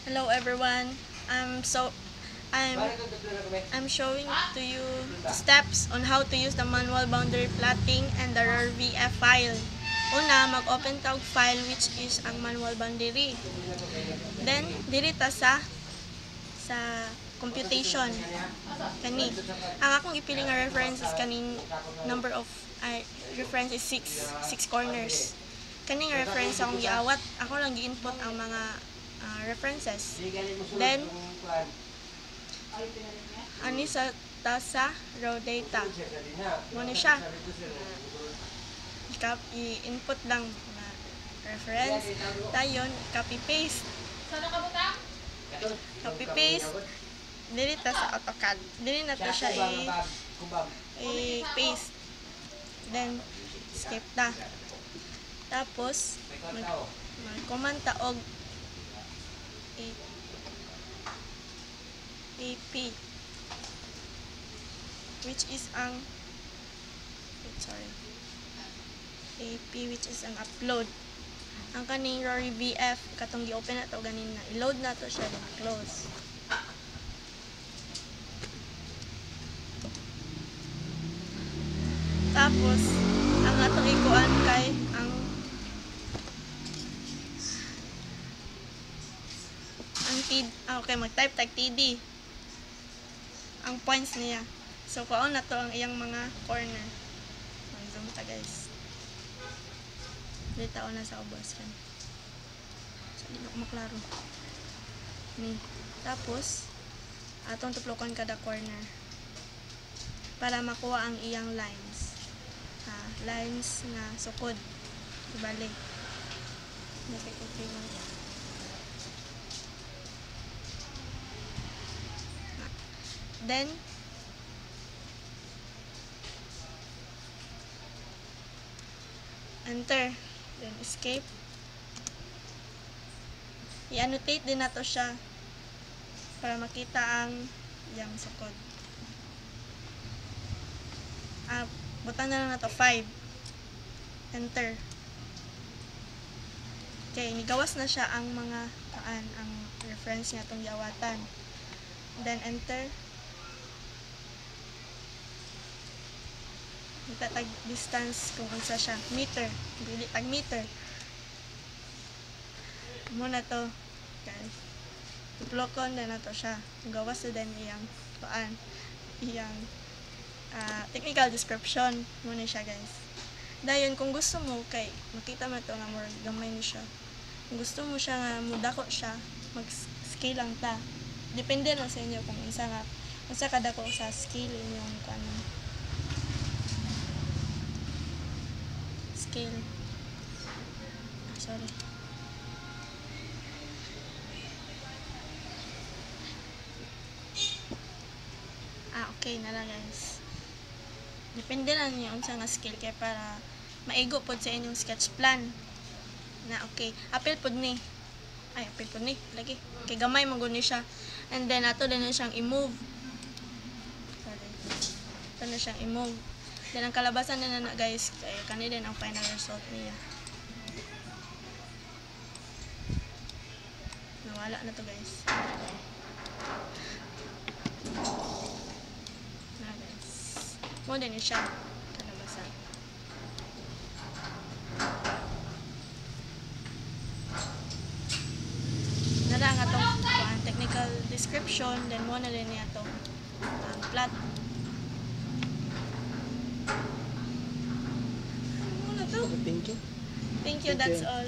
Hello everyone. I'm so I'm I'm showing to you steps on how to use the manual boundary plotting and the RAR-VF file. Una, mag-open ta og file which is ang manual boundary. Then diri ta sa computation. Kani ang akong ipili nga reference is kaning number of reference is 6 corners. Kani nga reference akong giawat, ako lang gi-input ang mga references. Then ani sa raw data mo ni siya i-input lang na reference dayon copy paste dili ta sa AutoCAD, dili na to siya i-paste, then skip ta, tapos mag-command ta og AP which is ang AP which is ang upload. Ang kaning RAR-VF katong gi-open na to ganin na i-load na to siya, then close. Tapos ang atong ikuan kay ang okay, mag-type tag TD ang points niya. So kuon na to ang iyang mga corner. Mag-zoom ta guys. Dito na sa ubos kan. So di na maklaro. Ni. Tapos atong tuplokon kada corner para makuha ang iyang lines. Lines nga sukod. Ibalik. Okay lang. Then enter, then escape. I-annotate din nato siya para makita ang yang sukod. Butang na lang nato 5. Enter. Okay, nigawas na siya ang mga ang reference nga itong giawatan. Then enter. Tag distance kung unsa siya, meter, dili tag meter mo na to guys. Tuplokon na nato siya, gawas na din iyang technical description mo na siya guys. Dayon kung gusto mo kay makita mo to nga more gamay ni siya, kung gusto mo siya nga mudako siya, mag-scale lang ta, depende na sa inyo kung unsa kadako sa scale inyong scale. Sorry. Okay na lang guys. Depende lang niyo unsa nga scale kay para maigo pod sa inyong sketch plan. Na okay. Apil pod ni lagi. Kay gamay man gud ni siya. And then ato din na siyang i-move. Sorry. Ito na siyang i-move. Then ang kalabasan na guys, kaya kani din ang final result niya. Nawala na to guys. Na guys. Mo din siya kalabasan. Nara nga tong technical description, then mo na din niya to plot. Thank you. Thank you, that's all.